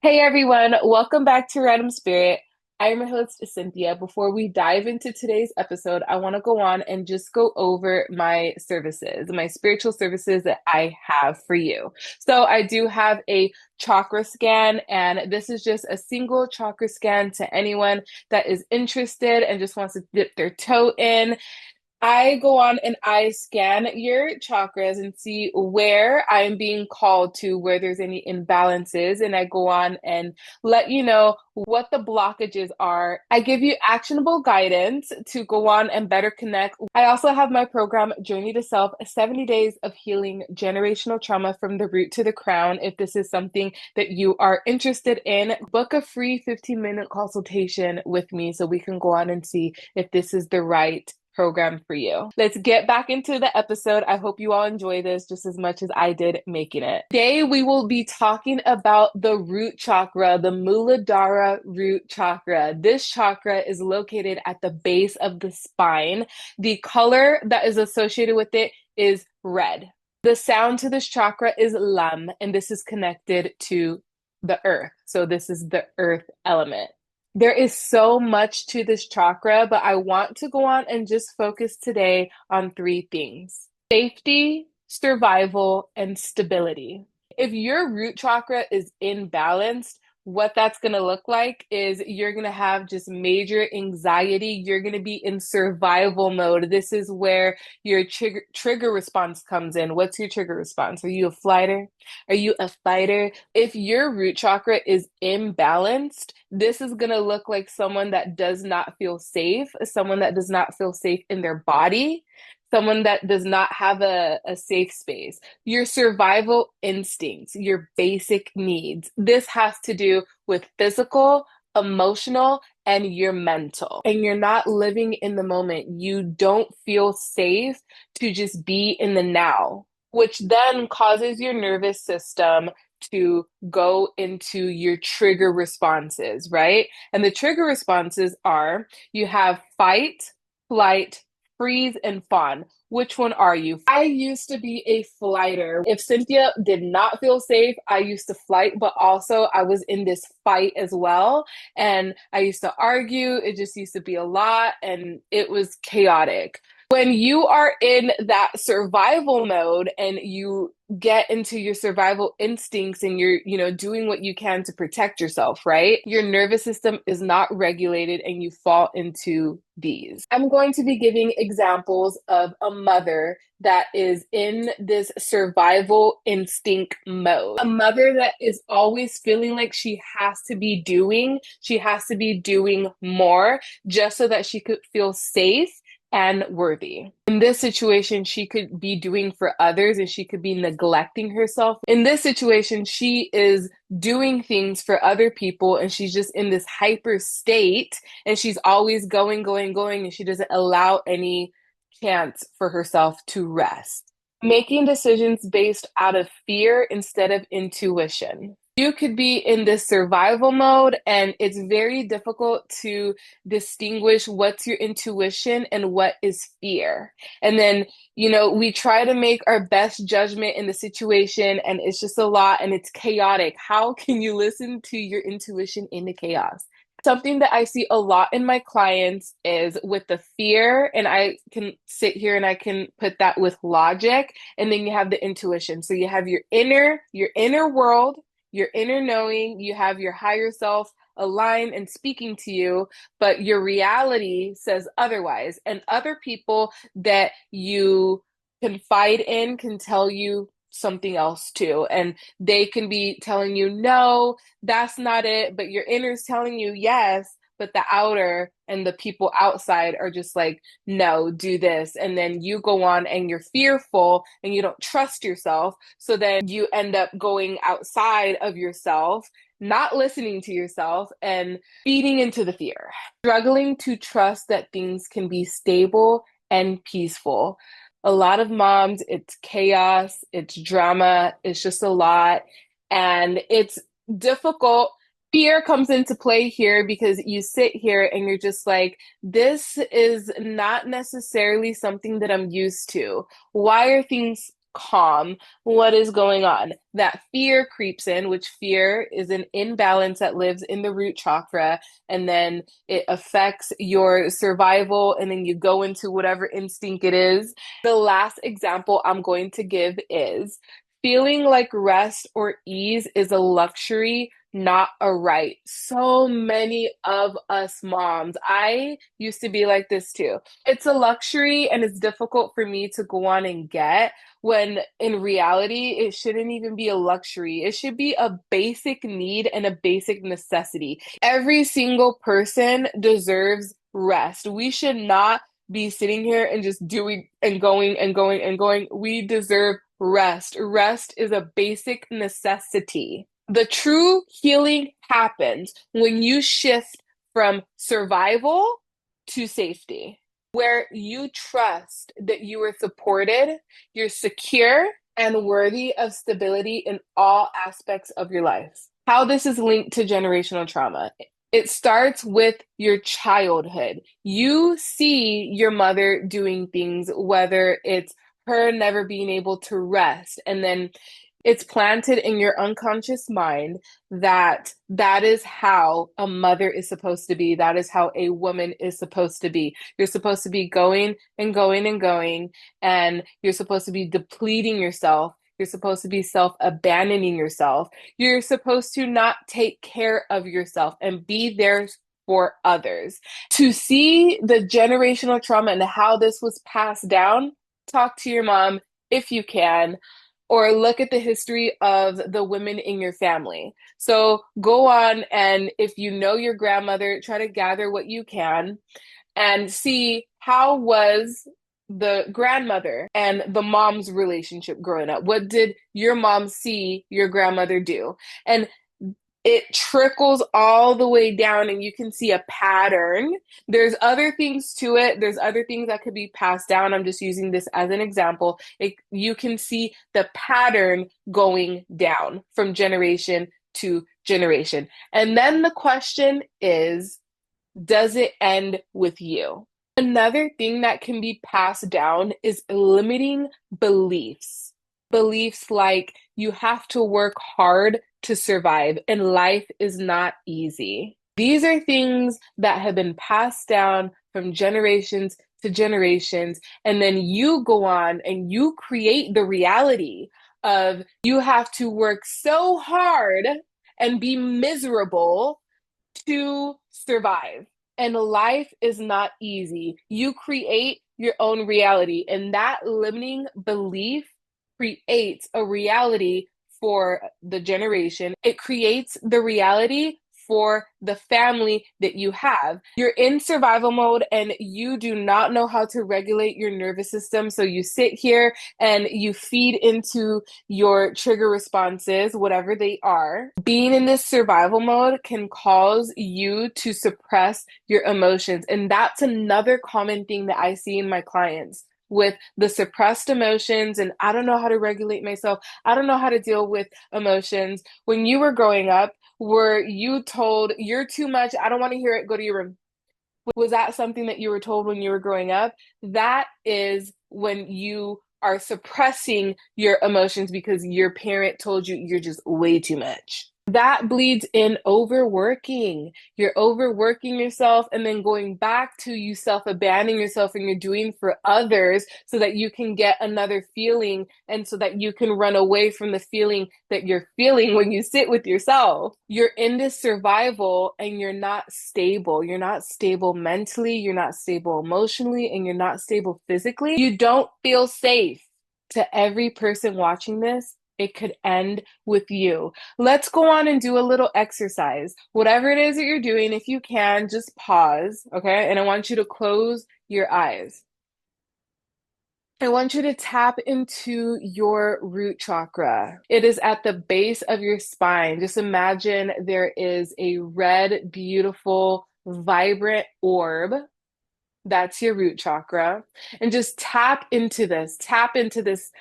Hey everyone, welcome back to Random Spirit. I'm your host, Cynthia. Before we dive into today's episode, I want to go on and just go over my services, my spiritual services that I have for you. So, I do have a chakra scan, and this is just a single chakra scan to anyone that is interested and just wants to dip their toe in. I go on and I scan your chakras and see where I'm being called to, where there's any imbalances, and I go on and let you know what the blockages are. I give you actionable guidance to go on and better connect. I also have my program, Journey to Self, 70 Days of Healing Generational Trauma from the Root to the Crown. If this is something that you are interested in, book a free 15-minute consultation with me so we can go on and see if this is the right program for you. Let's get back into the episode. I hope you all enjoy this just as much as I did making it. Today, we will be talking about the root chakra, the Muladhara root chakra. This chakra is located at the base of the spine. The color that is associated with it is red. The sound to this chakra is lam, and this is connected to the earth. So this is the earth element. There is so much to this chakra, but I want to go on and just focus today on three things: safety, survival, and stability. If your root chakra is imbalanced, what that's going to look like is you're going to have just major anxiety. You're going to be in survival mode. This is where your trigger response comes in. What's your trigger response? Are you a flighter? Are you a fighter? If your root chakra is imbalanced, this is going to look like someone that does not feel safe, someone that does not feel safe in their body, someone that does not have a safe space. Your survival instincts, your basic needs. This has to do with physical, emotional, and your mental. And you're not living in the moment. You don't feel safe to just be in the now, which then causes your nervous system to go into your trigger responses, right? And the trigger responses are you have fight, flight, freeze, and fawn. Which one are you? I used to be a flighter. If Cynthia did not feel safe, I used to flight, but also I was in this fight as well. And I used to argue. It just used to be a lot and it was chaotic. When you are in that survival mode and you get into your survival instincts and you're, doing what you can to protect yourself, right? Your nervous system is not regulated and you fall into these. I'm going to be giving examples of a mother that is in this survival instinct mode. A mother that is always feeling like she has to be doing more just so that she could feel safe and worthy. In this situation, she could be doing for others and she could be neglecting herself. In this situation, she is doing things for other people and she's just in this hyper state and she's always going, and she doesn't allow any chance for herself to rest. Making decisions based out of fear instead of intuition. You could be in this survival mode, and it's very difficult to distinguish what's your intuition and what is fear. And then, we try to make our best judgment in the situation, and it's just a lot and it's chaotic. How can you listen to your intuition in the chaos? Something that I see a lot in my clients is with the fear, and I can sit here and I can put that with logic, and then you have the intuition. So you have your inner world, your inner knowing, you have your higher self aligned and speaking to you, but your reality says otherwise. And other people that you confide in can tell you something else too. And they can be telling you, no, that's not it. But your inner is telling you, yes. But the outer and the people outside are just like, no, do this. And then you go on and you're fearful and you don't trust yourself. So then you end up going outside of yourself, not listening to yourself and feeding into the fear, struggling to trust that things can be stable and peaceful. A lot of moms, it's chaos, it's drama, it's just a lot. And it's difficult. Fear comes into play here because you sit here and you're just like, this is not necessarily something that I'm used to. Why are things calm. What is going on? That fear creeps in, which fear is an imbalance that lives in the root chakra, and then it affects your survival, and then you go into whatever instinct it is. The last example I'm going to give is feeling like rest or ease is a luxury, not a right. So many of us moms, I used to be like this too. It's a luxury and it's difficult for me to go on and get, when in reality, it shouldn't even be a luxury. It should be a basic need and a basic necessity. Every single person deserves rest. We should not be sitting here and just doing and going and going and going. We deserve rest. Rest is a basic necessity. The true healing happens when you shift from survival to safety, where you trust that you are supported, you're secure, and worthy of stability in all aspects of your life. How this is linked to generational trauma. It starts with your childhood. You see your mother doing things, whether it's her never being able to rest, and then it's planted in your unconscious mind that that is how a mother is supposed to be. That is how a woman is supposed to be. You're supposed to be going and going and going, and you're supposed to be depleting yourself. You're supposed to be self-abandoning yourself. You're supposed to not take care of yourself and be there for others. To see the generational trauma and how this was passed down, talk to your mom if you can, or look at the history of the women in your family. So go on, and if you know your grandmother, try to gather what you can and see how was the grandmother and the mom's relationship growing up. What did your mom see your grandmother do? And it trickles all the way down, and you can see a pattern. There's other things to it. There's other things that could be passed down. I'm just using this as an example. You can see the pattern going down from generation to generation. And then the question is, does it end with you? Another thing that can be passed down is limiting beliefs. Beliefs like you have to work hard to survive and life is not easy. These are things that have been passed down from generations to generations, and then you go on and you create the reality of you have to work so hard and be miserable to survive. And life is not easy. You create your own reality, and that limiting belief creates a reality for the generation. It creates the reality for the family that you have. You're in survival mode and you do not know how to regulate your nervous system. So you sit here and you feed into your trigger responses, whatever they are. Being in this survival mode can cause you to suppress your emotions. And that's another common thing that I see in my clients, with the suppressed emotions, and I don't know how to regulate myself. I don't know how to deal with emotions. When you were growing up, were you told you're too much? I don't want to hear it. Go to your room. Was that something that you were told when you were growing up? That is when you are suppressing your emotions because your parent told you you're just way too much. That bleeds in overworking. You're overworking yourself and then going back to you self-abandoning yourself, and you're doing for others so that you can get another feeling and so that you can run away from the feeling that you're feeling when you sit with yourself. You're in this survival and you're not stable. You're not stable mentally, you're not stable emotionally, and you're not stable physically. You don't feel safe. To every person watching this, it could end with you. Let's go on and do a little exercise. Whatever it is that you're doing, if you can, just pause, okay? And I want you to close your eyes. I want you to tap into your root chakra. It is at the base of your spine. Just imagine there is a red, beautiful, vibrant orb. That's your root chakra. And just tap into this. Tap into this.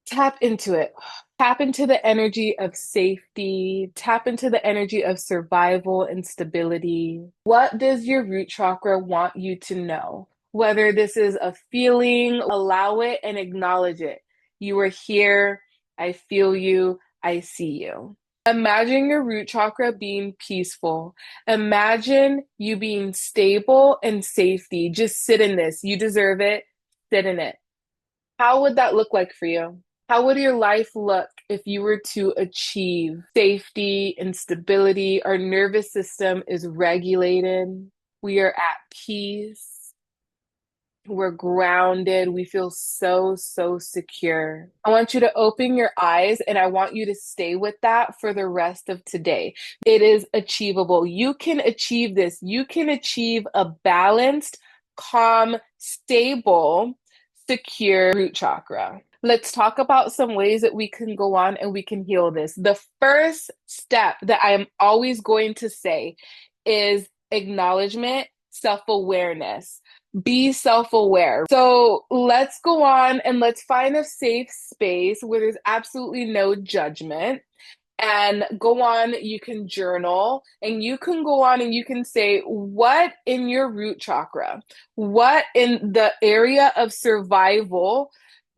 Tap into it. Tap into the energy of safety. Tap into the energy of survival and stability. What does your root chakra want you to know? Whether this is a feeling, allow it and acknowledge it. You are here. I feel you. I see you. Imagine your root chakra being peaceful. Imagine you being stable and safety. Just sit in this. You deserve it. Sit in it. How would that look like for you? How would your life look if you were to achieve safety and stability? Our nervous system is regulated. We are at peace. We're grounded. We feel so, so secure. I want you to open your eyes and I want you to stay with that for the rest of today. It is achievable. You can achieve this. You can achieve a balanced, calm, stable, secure root chakra. Let's talk about some ways that we can go on and we can heal this. The first step that I am always going to say is acknowledgement, self-awareness. Be self-aware. So let's go on and let's find a safe space where there's absolutely no judgment. And go on, you can journal and you can go on and you can say, what in your root chakra, what in the area of survival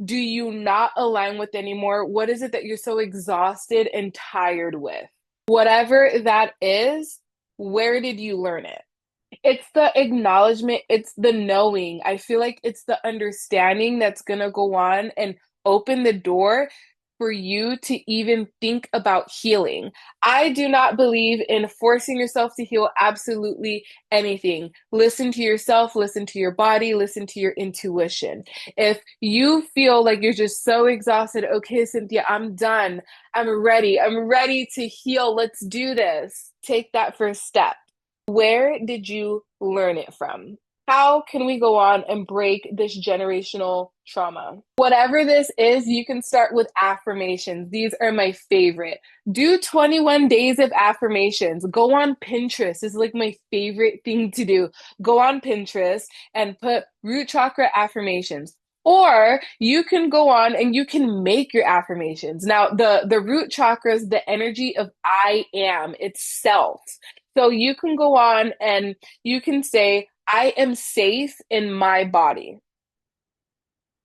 do you not align with anymore? What is it that you're so exhausted and tired with? Whatever that is, where did you learn it? It's the acknowledgement, it's the knowing. I feel like it's the understanding that's going to go on and open the door for you to even think about healing. I do not believe in forcing yourself to heal absolutely anything. Listen to yourself, listen to your body, listen to your intuition. If you feel like you're just so exhausted, okay, Cynthia, I'm done. I'm ready. I'm ready to heal. Let's do this. Take that first step. Where did you learn it from? How can we go on and break this generational trauma? Whatever this is, you can start with affirmations. These are my favorite. Do 21 days of affirmations. Go on Pinterest. This is like my favorite thing to do. Go on Pinterest and put root chakra affirmations. Or you can go on and you can make your affirmations. Now, the root chakra is the energy of I am, it's self. So you can go on and you can say, I am safe in my body.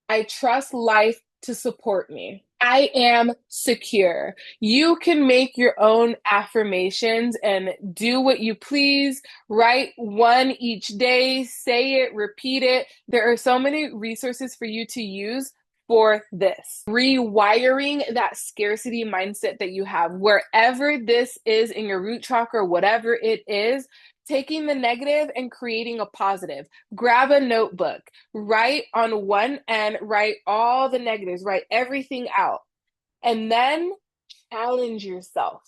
I trust life to support me. I am secure. You can make your own affirmations and do what you please. Write one each day, say it, repeat it. There are so many resources for you to use for this. Rewiring that scarcity mindset that you have, wherever this is in your root chakra, whatever it is, taking the negative and creating a positive. Grab a notebook, write on one end, write all the negatives, write everything out, and then challenge yourself.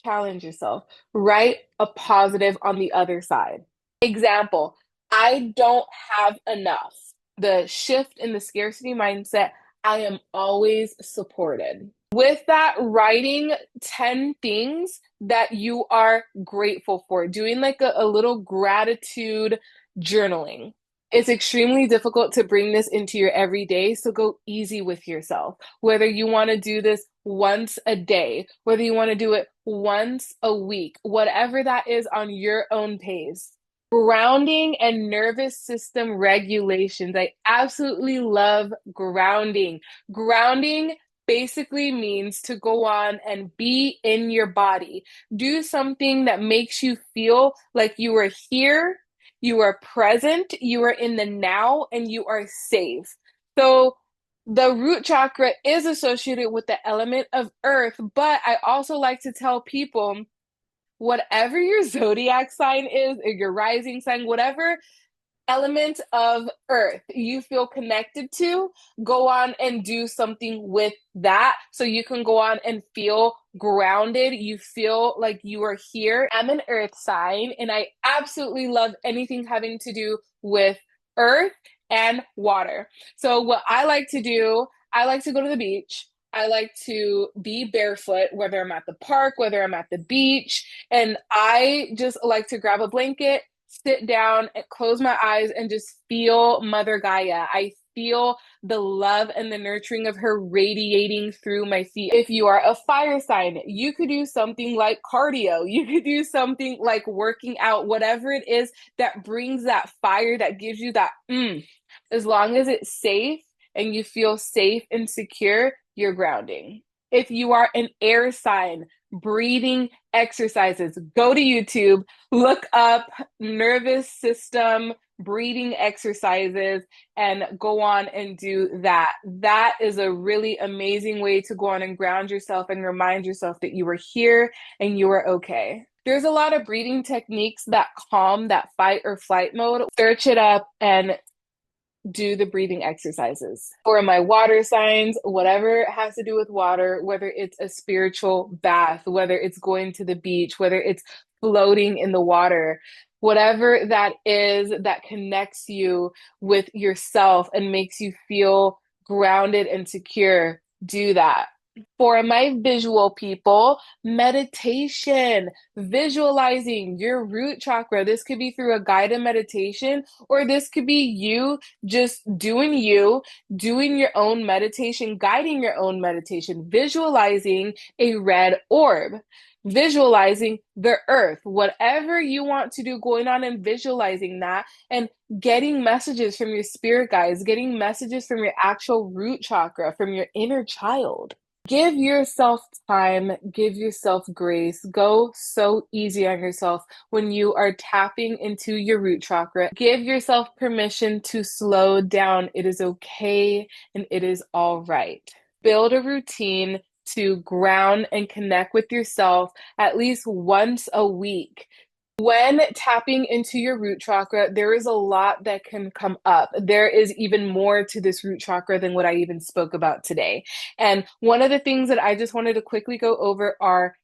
Challenge yourself. Write a positive on the other side. Example, I don't have enough. The shift in the scarcity mindset, I am always supported. With that, writing 10 things that you are grateful for, doing like a little gratitude journaling. It's extremely difficult to bring this into your everyday, so go easy with yourself. Whether you want to do this once a day, whether you want to do it once a week, whatever that is on your own pace. Grounding and nervous system regulations. I absolutely love grounding. Grounding basically means to go on and be in your body. Do something that makes you feel like you are here, you are present, you are in the now, and you are safe. So the root chakra is associated with the element of earth, but I also like to tell people, whatever your zodiac sign is, or your rising sign, whatever element of earth you feel connected to, go on and do something with that so you can go on and feel grounded. You feel like you are here. I'm an earth sign and I absolutely love anything having to do with earth and water. So what I like to do, I like to go to the beach. I like to be barefoot, whether I'm at the park, whether I'm at the beach, and I just like to grab a blanket, sit down, and close my eyes and just feel Mother Gaia. I feel the love and the nurturing of her radiating through my feet. If you are a fire sign, you could do something like cardio. You could do something like working out, whatever it is that brings that fire, that gives you that, as long as it's safe and you feel safe and secure, you're grounding. If you are an air sign, breathing exercises, go to YouTube, look up nervous system breathing exercises, and go on and do that. That is a really amazing way to go on and ground yourself and remind yourself that you are here and you are okay. There's a lot of breathing techniques that calm that fight or flight mode. Search it up and do the breathing exercises. For my water signs, whatever has to do with water, whether it's a spiritual bath, whether it's going to the beach, whether it's floating in the water, whatever that is that connects you with yourself and makes you feel grounded and secure, do that. For my visual people, meditation, visualizing your root chakra. This could be through a guided meditation, or this could be you just doing your own meditation, guiding your own meditation, visualizing a red orb, visualizing the earth, whatever you want to do, going on and visualizing that and getting messages from your spirit guides, getting messages from your actual root chakra, from your inner child. Give yourself time, give yourself grace. Go so easy on yourself when you are tapping into your root chakra. Give yourself permission to slow down. It is okay and it is all right. Build a routine to ground and connect with yourself at least once a week. When tapping into your root chakra, there is a lot that can come up. There is even more to this root chakra than what I even spoke about today. And one of the things that I just wanted to quickly go over are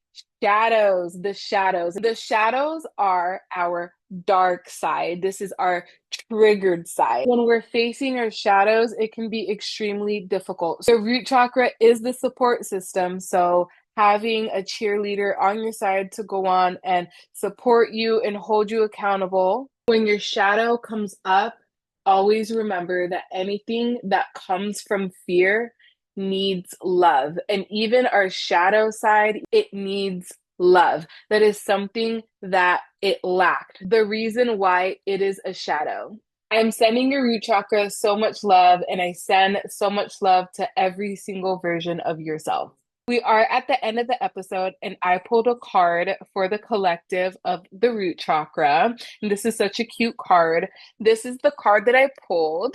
shadows, the shadows. The shadows are our dark side. This is our triggered side. When we're facing our shadows, it can be extremely difficult. The root chakra is the support system. So having a cheerleader on your side to go on and support you and hold you accountable. When your shadow comes up, always remember that anything that comes from fear needs love. And even our shadow side, it needs love. That is something that it lacked. The reason why it is a shadow. I'm sending your root chakra so much love, and I send so much love to every single version of yourself. We are at the end of the episode, and I pulled a card for the collective of the root chakra. And this is such a cute card. This is the card that I pulled,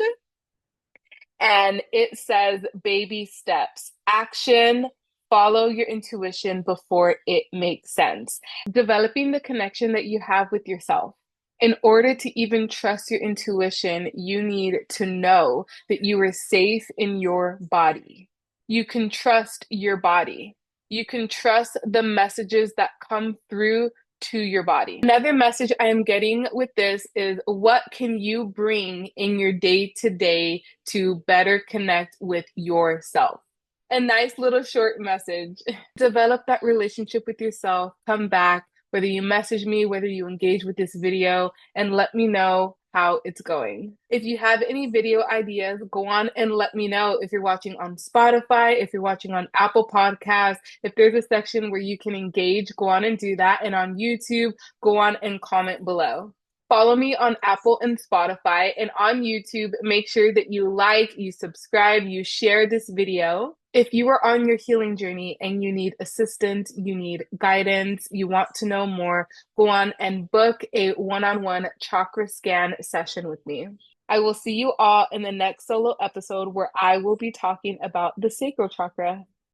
and it says baby steps, action, follow your intuition before it makes sense. Developing the connection that you have with yourself. In order to even trust your intuition, you need to know that you are safe in your body. You can trust your body. You can trust the messages that come through to your body. Another message I am getting with this is, what can you bring in your day-to-day to better connect with yourself? A nice little short message. Develop that relationship with yourself. Come back, whether you message me, whether you engage with this video, and let me know how it's going. If you have any video ideas, go on and let me know. If you're watching on Spotify, if you're watching on Apple Podcasts, if there's a section where you can engage, go on and do that. And on YouTube, go on and comment below. Follow me on Apple and Spotify, and on YouTube, make sure that you like, you subscribe, you share this video. If you are on your healing journey and you need assistance, you need guidance, you want to know more, go on and book a one-on-one chakra scan session with me. I will see you all in the next solo episode where I will be talking about the sacral chakra.